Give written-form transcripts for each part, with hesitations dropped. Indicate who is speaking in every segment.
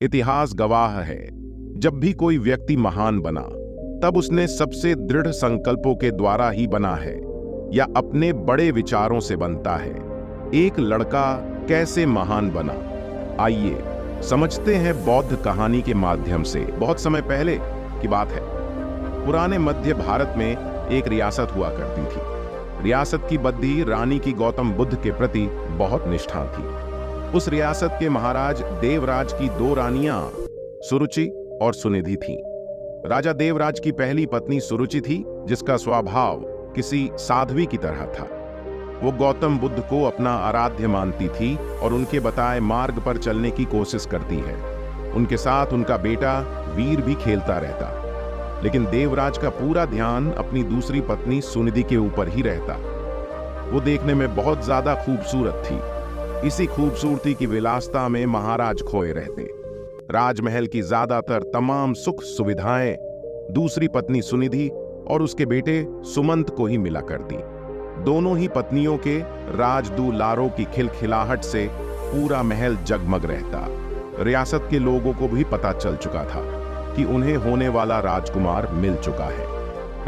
Speaker 1: इतिहास गवाह है, जब भी कोई व्यक्ति महान बना तब उसने सबसे दृढ़ संकल्पों के द्वारा ही बना है या अपने बड़े विचारों से बनता है। एक लड़का कैसे महान बना, आइए समझते हैं बौद्ध कहानी के माध्यम से। बहुत समय पहले की बात है, पुराने मध्य भारत में एक रियासत हुआ करती थी। रियासत की बद्धी रानी की गौतम बुद्ध के प्रति बहुत निष्ठा थी। उस रियासत के महाराज देवराज की दो रानियां सुरुचि और सुनिधि थीं। राजा देवराज की पहली पत्नी सुरुचि थी, जिसका स्वभाव किसी साध्वी की तरह था। वो गौतम बुद्ध को अपना आराध्य मानती थी और उनके बताए मार्ग पर चलने की कोशिश करती है। उनके साथ उनका बेटा वीर भी खेलता रहता, लेकिन देवराज का पूरा ध्यान अपनी दूसरी पत्नी सुनिधि के ऊपर ही रहता। वो देखने में बहुत ज्यादा खूबसूरत थी। इसी खूबसूरती की विलासता में महाराज खोए रहते। राजमहल की ज्यादातर तमाम सुख सुविधाएं दूसरी पत्नी सुनिधि और उसके बेटे सुमंत को ही मिला करती। दोनों ही पत्नियों के राजदुलारों की खिलखिलाहट से पूरा महल जगमग रहता। रियासत के लोगों को भी पता चल चुका था कि उन्हें होने वाला राजकुमार मिल चुका है।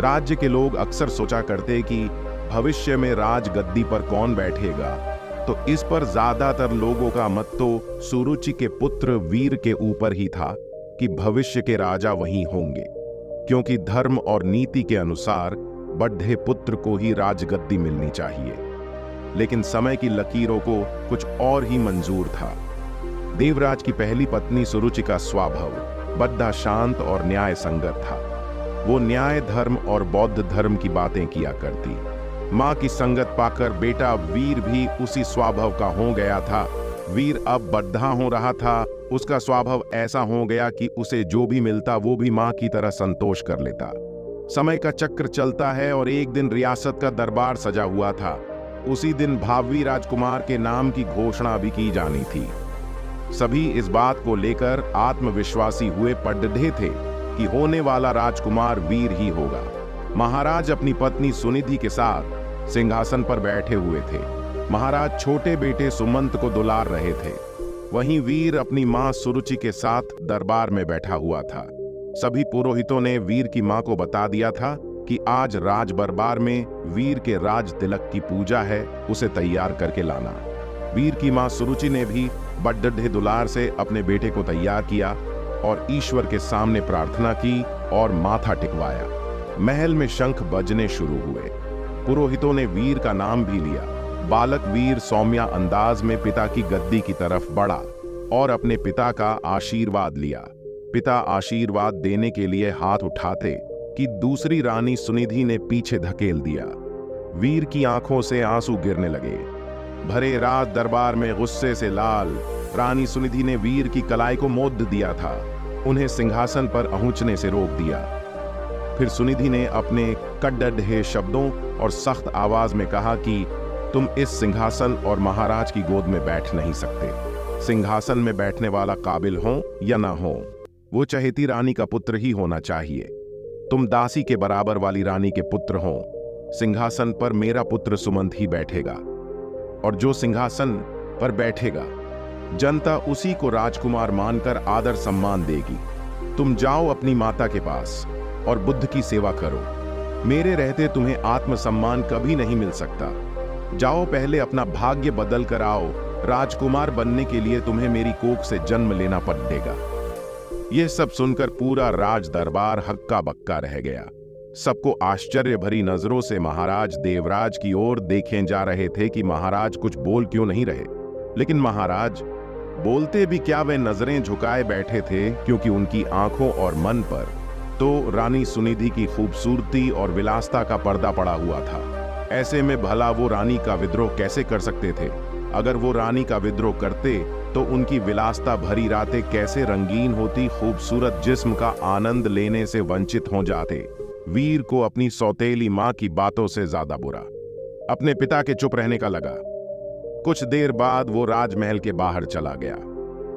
Speaker 1: राज्य के लोग अक्सर सोचा करते कि भविष्य में राजगद्दी पर कौन बैठेगा, तो इस पर ज्यादातर लोगों का मत तो सुरुचि के पुत्र वीर के ऊपर ही था कि भविष्य के राजा वही होंगे, क्योंकि धर्म और नीति के अनुसार बड़े पुत्र को ही राजगद्दी मिलनी चाहिए। लेकिन समय की लकीरों को कुछ और ही मंजूर था। देवराज की पहली पत्नी सुरुचि का स्वभाव बड़ा शांत और न्याय संगत था। वो न्याय, धर्म और बौद्ध धर्म की बातें किया करती। मां की संगत पाकर बेटा वीर भी उसी स्वभाव का हो गया था। वीर अब बद्धा हो रहा था। उसका स्वभाव ऐसा हो गया कि उसे जो भी मिलता वो भी मां की तरह संतोष कर लेता। समय का चक्र चलता है और एक दिन रियासत का दरबार सजा हुआ था। उसी दिन भावी राजकुमार के नाम की घोषणा भी की जानी थी। सभी इस बात को लेकर आत्मविश्वासी हुए पड़े थे कि होने वाला राजकुमार वीर ही होगा। महाराज अपनी पत्नी सुनिधि के साथ सिंहासन पर बैठे हुए थे। महाराज छोटे बेटे सुमंत को दुलार रहे थे। वहीं वीर अपनी मां सुरुचि के साथ दरबार में बैठा हुआ था। सभी पुरोहितों ने वीर की मां को बता दिया था कि आज राज दरबार में वीर के राज तिलक की पूजा है, उसे तैयार करके लाना। वीर की मां सुरुचि ने भी बड़े दुलार से अपने बेटे को तैयार किया और ईश्वर के सामने प्रार्थना की और माथा टिकवाया। महल में शंख बजने शुरू हुए। पुरोहितों ने वीर का नाम भी लिया। बालक वीर सौम्या अंदाज में पिता की गद्दी की तरफ बढ़ा और अपने पिता का आशीर्वाद लिया। पिता आशीर्वाद देने के लिए हाथ उठाते कि दूसरी रानी सुनिधि ने पीछे धकेल दिया। वीर की आंखों से आंसू गिरने लगे। भरे राज दरबार में गुस्से से लाल रानी सुनिधि ने वीर की कलाई को मोद दिया था। उन्हें सिंहासन पर पहुंचने से रोक दिया। फिर सुनिधि ने अपने कड़े शब्दों और सख्त आवाज में कहा कि तुम इस सिंहासन और महाराज की गोद में बैठ नहीं सकते। सिंहासन में बैठने वाला काबिल हो या ना हो, वो चहेती रानी का पुत्र ही होना चाहिए। तुम दासी के बराबर वाली रानी के पुत्र हो। सिंहासन पर मेरा पुत्र सुमंत ही बैठेगा और जो सिंहासन पर बैठेगा जनता उसी को राजकुमार मानकर आदर सम्मान देगी। तुम जाओ अपनी माता के पास और बुद्ध की सेवा करो। मेरे रहते तुम्हें आत्मसम्मान कभी नहीं मिल सकता। जाओ पहले अपना भाग्य बदल कर आओ। राजकुमार बनने के लिए तुम्हें मेरी कोख से जन्म लेना पड़ेगा। यह सब सुनकर पूरा राज दरबार हक्का बक्का रह गया। सबको आश्चर्य भरी नजरों से महाराज देवराज की ओर देखे जा रहे थे कि महाराज कुछ बोल क्यों नहीं रहे। लेकिन महाराज बोलते भी क्या, वे नजरें झुकाए बैठे थे, क्योंकि उनकी आंखों और मन पर तो रानी सुनिधि की खूबसूरती और विलासता का पर्दा पड़ा हुआ था। ऐसे में भला वो रानी का विद्रोह कैसे कर सकते थे? अगर वो रानी का विद्रोह करते तो उनकी विलासता भरी रातें कैसे रंगीन होती, खूबसूरत जिस्म का आनंद लेने से वंचित हो जाते। वीर को अपनी सौतेली मां की बातों से ज्यादा बुरा अपने पिता के चुप रहने का लगा। कुछ देर बाद वो राजमहल के बाहर चला गया।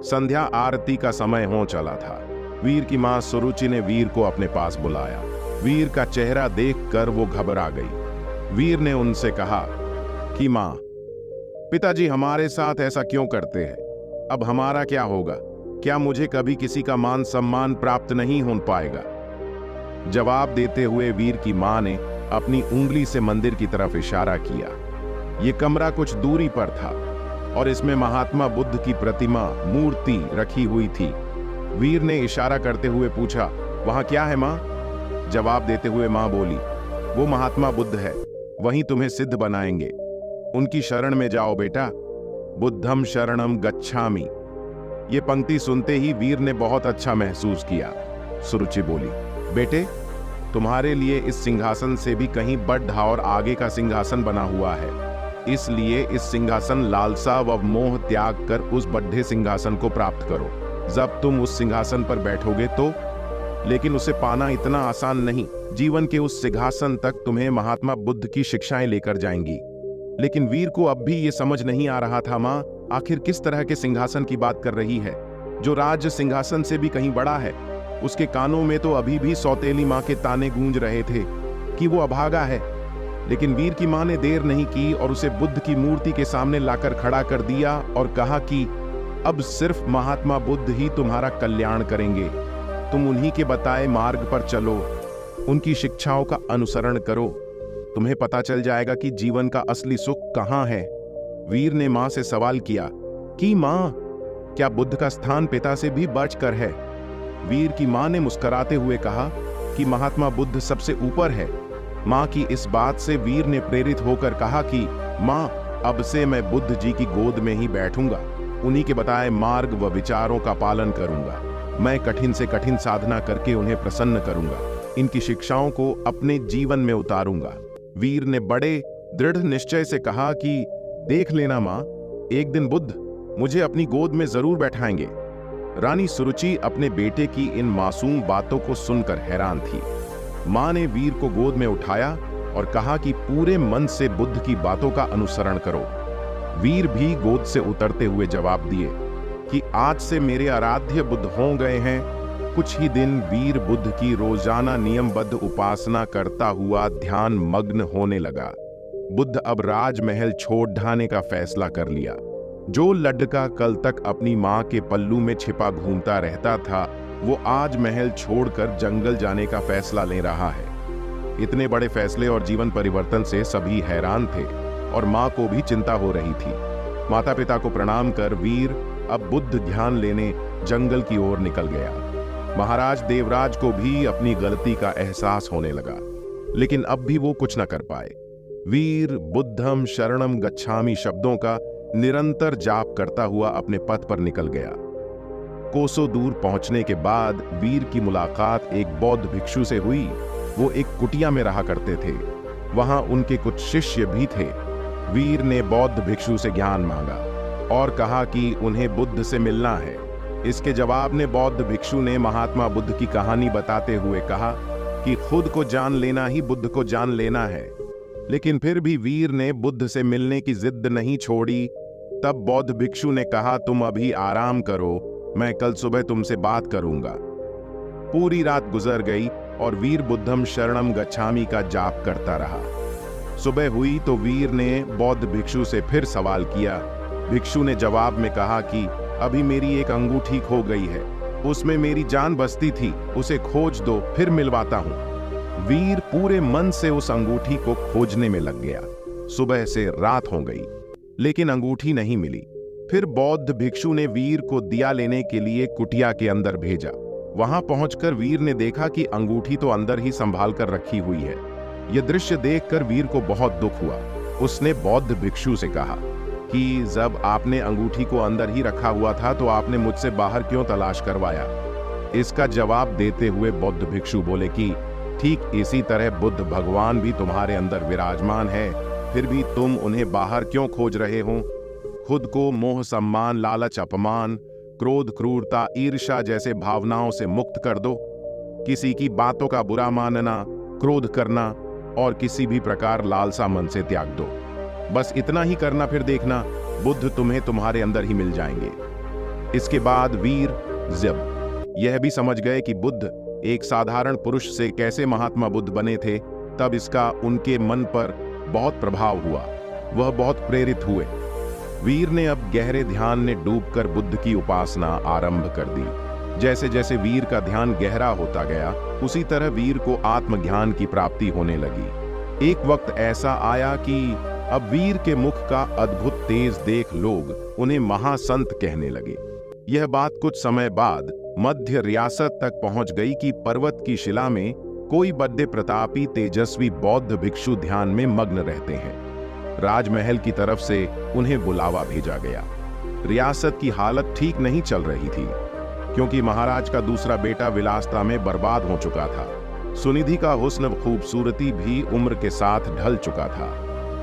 Speaker 1: संध्या आरती का समय हो चला था। वीर की मां सुरुचि ने वीर को अपने पास बुलाया। वीर का चेहरा देखकर वो घबरा गई। वीर ने उनसे कहा कि मां, पिताजी हमारे साथ ऐसा क्यों करते हैं? अब हमारा क्या होगा? क्या मुझे कभी किसी का मान सम्मान प्राप्त नहीं हो पाएगा? जवाब देते हुए वीर की मां ने अपनी उंगली से मंदिर की तरफ इशारा किया। यह कमरा कुछ दूरी पर था और इसमें महात्मा बुद्ध की प्रतिमा मूर्ति रखी हुई थी। वीर ने इशारा करते हुए पूछा, वहां क्या है मां? जवाब देते हुए मां बोली, वो महात्मा बुद्ध है, वहीं तुम्हें सिद्ध बनाएंगे, उनकी शरण में जाओ बेटा। बुद्धम शरणम गच्छामि। ये पंक्ति सुनते ही वीर ने बहुत अच्छा महसूस किया। सुरुचि बोली, बेटे, तुम्हारे लिए इस सिंहासन से भी कहीं बढ़ा और आगे का सिंहासन बना हुआ है, इसलिए इस सिंहासन लालसा व मोह त्याग कर उस बढ़े सिंहासन को प्राप्त करो। जब तुम उस सिंहासन पर बैठोगे तो, लेकिन उसे पाना इतना आसान नहीं। जीवन के उस सिंहासन तक तुम्हें महात्मा बुद्ध की शिक्षाएं लेकर जाएंगी। लेकिन वीर को अब भी ये समझ नहीं आ रहा था, मां आखिर किस तरह के सिंहासन की बात कर रही है, जो राज्य सिंहासन से भी कहीं बड़ा है। उसके कानों में तो अभी भी सौतेली मां के ताने गूंज रहे थे कि वो अभागा है। लेकिन वीर की मां ने देर नहीं की और उसे बुद्ध की मूर्ति के सामने लाकर खड़ा कर दिया और कहा कि अब सिर्फ महात्मा बुद्ध ही तुम्हारा कल्याण करेंगे। तुम उन्हीं के बताए मार्ग पर चलो, उनकी शिक्षाओं का अनुसरण करो, तुम्हें पता चल जाएगा कि जीवन का असली सुख कहां है। वीर ने मां से सवाल किया कि मां, क्या बुद्ध का स्थान पिता से भी बढ़कर है? वीर की मां ने मुस्कुराते हुए कहा कि महात्मा बुद्ध सबसे ऊपर है। मां की इस बात से वीर ने प्रेरित होकर कहा कि मां, अब से मैं बुद्ध जी की गोद में ही बैठूंगा, उन्हीं के बताए मार्ग व विचारों का पालन करूंगा। मैं कठिन से कठिन साधना करके उन्हें प्रसन्न करूंगा, इनकी शिक्षाओं को अपने जीवन में उतारूंगा। वीर ने बड़े दृढ़ निश्चय से कहा कि देख लेना मां, एक दिन बुद्ध मुझे अपनी गोद में जरूर बैठाएंगे। रानी सुरुचि अपने बेटे की इन मासूम बातों को सुनकर हैरान थी। मां ने वीर को गोद में उठाया और कहा कि पूरे मन से बुद्ध की बातों का अनुसरण करो। वीर भी गोद से उतरते हुए जवाब दिए कि आज से मेरे आराध्य बुद्ध हो गए हैं। कुछ ही दिन वीर बुद्ध की रोजाना नियमबद्ध उपासना करता हुआ ध्यान मग्न होने लगा। बुद्ध अब राजमहल छोड़ ढाने का फैसला कर लिया। जो लड़का कल तक अपनी मां के पल्लू में छिपा घूमता रहता था, वो आज महल छोड़कर जंगल जाने का फैसला ले रहा है। इतने बड़े फैसले और जीवन परिवर्तन से सभी हैरान थे और मां को भी चिंता हो रही थी। माता पिता को प्रणाम कर वीर अब बुद्ध ध्यान लेने जंगल की ओर निकल गया। महाराज देवराज को भी अपनी गलती का एहसास होने लगा, लेकिन अब भी वो कुछ न कर पाए। वीर बुद्धम शरणम गच्छामि शब्दों का निरंतर जाप करता हुआ अपने पथ पर निकल गया। कोसों दूर पहुंचने के बाद वीर की मुलाकात एक बौद्ध भिक्षु से हुई। वो एक कुटिया में रहा करते थे। वहां उनके कुछ शिष्य भी थे। वीर ने बौद्ध भिक्षु से ज्ञान मांगा और कहा कि उन्हें बुद्ध से मिलना है। इसके जवाब में बौद्ध भिक्षु ने महात्मा बुद्ध की कहानी बताते हुए कहा कि खुद को जान लेना ही बुद्ध को जान लेना है। लेकिन फिर भी वीर ने बुद्ध से मिलने की जिद नहीं छोड़ी। तब बौद्ध भिक्षु ने कहा, तुम अभी आराम करो, मैं कल सुबह तुमसे बात करूंगा। पूरी रात गुजर गई और वीर बुद्धम शरणम गच्छामि का जाप करता रहा। सुबह हुई तो वीर ने बौद्ध भिक्षु से फिर सवाल किया। भिक्षु ने जवाब में कहा कि अभी मेरी एक अंगूठी खो गई है, उसमें मेरी जान बसती थी, उसे खोज दो, फिर मिलवाता हूं। वीर पूरे मन से उस अंगूठी को खोजने में लग गया। सुबह से रात हो गई, लेकिन अंगूठी नहीं मिली। फिर बौद्ध भिक्षु ने वीर को दिया लेने के लिए कुटिया के अंदर भेजा। वहां पहुंचकर वीर ने देखा कि अंगूठी तो अंदर ही संभाल कर रखी हुई है। यह दृश्य देखकर वीर को बहुत दुख हुआ। उसने बौद्ध भिक्षु से कहा कि जब आपने अंगूठी को अंदर ही रखा हुआ था तो आपने मुझसे बाहर क्यों तलाश करवाया? इसका जवाब देते हुए बौद्ध भिक्षु बोले कि ठीक इसी तरह बुद्ध भगवान भी तुम्हारे अंदर विराजमान है, फिर भी तुम उन्हें बाहर क्यों खोज रहे हो? खुद को मोह, सम्मान, लालच, अपमान, क्रोध, क्रूरता, ईर्ष्या जैसे भावनाओं से मुक्त कर दो। किसी की बातों का बुरा मानना, क्रोध करना और किसी भी प्रकार लालसा मन से त्याग दो। बस इतना ही करना, फिर देखना बुद्ध तुम्हें तुम्हारे अंदर ही मिल जाएंगे। इसके बाद वीर जब यह भी समझ गए कि बुद्ध एक साधारण पुरुष से कैसे महात्मा बुद्ध बने थे, तब इसका उनके मन पर बहुत प्रभाव हुआ। वह बहुत प्रेरित हुए। वीर ने अब गहरे ध्यान में डूबकर बुद्ध की उपासना आरंभ कर दी। जैसे जैसे वीर का ध्यान गहरा होता गया, उसी तरह वीर को आत्मज्ञान की प्राप्ति होने लगी। एक वक्त ऐसा आया कि अब वीर के मुख का अद्भुत तेज देख लोग उन्हें महासंत कहने लगे। यह बात कुछ समय बाद मध्य रियासत तक पहुंच गई कि पर्वत की शिला में कोई बड़े प्रतापी तेजस्वी बौद्ध भिक्षु ध्यान में मग्न रहते हैं। राजमहल की तरफ से उन्हें बुलावा भेजा गया। रियासत की हालत ठीक नहीं चल रही थी, क्योंकि महाराज का दूसरा बेटा विलासता में बर्बाद हो चुका था। सुनिधि का हुस्न खूबसूरती भी उम्र के साथ ढल चुका था।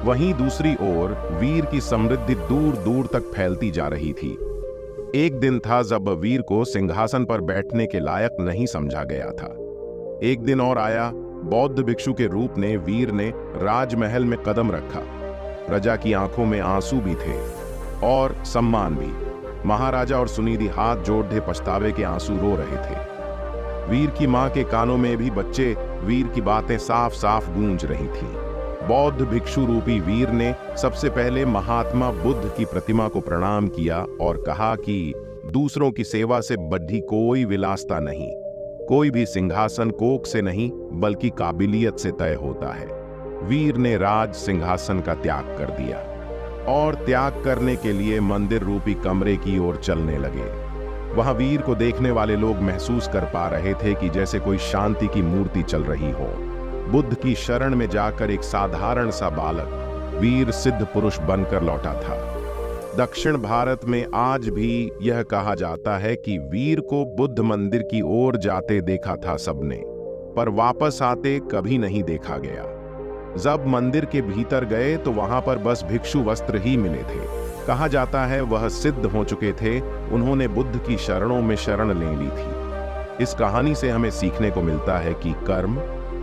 Speaker 1: वहीं दूसरी ओर वीर की समृद्धि दूर दूर तक फैलती जा रही थी। एक दिन था जब वीर को सिंहासन पर बैठने के लायक नहीं समझा गया था। एक दिन और आया, बौद्ध भिक्षु के रूप में वीर ने राजमहल में कदम रखा। प्रजा की आंखों में आंसू भी थे और सम्मान भी। महाराजा और सुनिधि हाथ जोड़े पछतावे के आंसू रो रहे थे। वीर की मां के कानों में भी बच्चे वीर की बातें साफ साफ गूंज रही थीं। बौद्ध भिक्षु रूपी वीर ने सबसे पहले महात्मा बुद्ध की प्रतिमा को प्रणाम किया और कहा कि दूसरों की सेवा से बढ़ी कोई विलासता नहीं। कोई भी सिंहासन कोख से नहीं, बल्कि काबिलियत से तय होता है। वीर ने राज सिंहासन का त्याग कर दिया और त्याग करने के लिए मंदिर रूपी कमरे की ओर चलने लगे। वहां वीर को देखने वाले लोग महसूस कर पा रहे थे कि जैसे कोई शांति की मूर्ति चल रही हो। बुद्ध की शरण में जाकर एक साधारण सा बालक वीर सिद्ध पुरुष बनकर लौटा था। दक्षिण भारत में आज भी यह कहा जाता है कि वीर को बुद्ध मंदिर की ओर जाते देखा था सबने, पर वापस आते कभी नहीं देखा गया। जब मंदिर के भीतर गए तो वहां पर बस भिक्षु वस्त्र ही मिले थे। कहा जाता है वह सिद्ध हो चुके थे, उन्होंने बुद्ध की शरणों में शरण ले ली थी। इस कहानी से हमें सीखने को मिलता है कि कर्म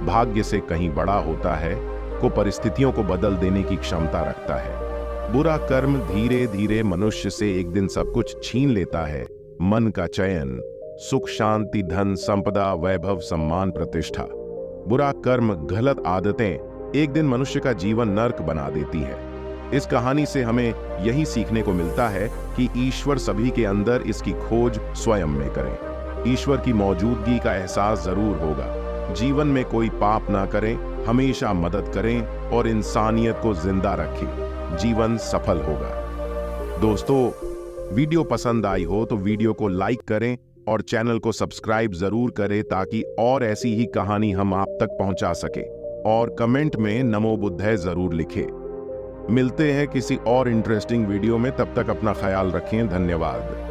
Speaker 1: भाग्य से कहीं बड़ा होता है, को परिस्थितियों को बदल देने की क्षमता रखता है। बुरा कर्म धीरे धीरे मनुष्य से एक दिन सब कुछ छीन लेता है। मन का चयन, सुख शांति, धन संपदा, वैभव, सम्मान, प्रतिष्ठा। बुरा कर्म, गलत आदतें एक दिन मनुष्य का जीवन नर्क बना देती है। इस कहानी से हमें यही सीखने को मिलता है कि ईश्वर सभी के अंदर, इसकी खोज स्वयं में करें। ईश्वर की मौजूदगी का एहसास जरूर होगा। जीवन में कोई पाप ना करें, हमेशा मदद करें और इंसानियत को जिंदा रखें। जीवन सफल होगा। दोस्तों, वीडियो पसंद आई हो तो वीडियो को लाइक करें और चैनल को सब्सक्राइब जरूर करें, ताकि और ऐसी ही कहानी हम आप तक पहुंचा सके। और कमेंट में नमो बुद्धाय जरूर लिखें। मिलते हैं किसी और इंटरेस्टिंग वीडियो में, तब तक अपना ख्याल रखें। धन्यवाद।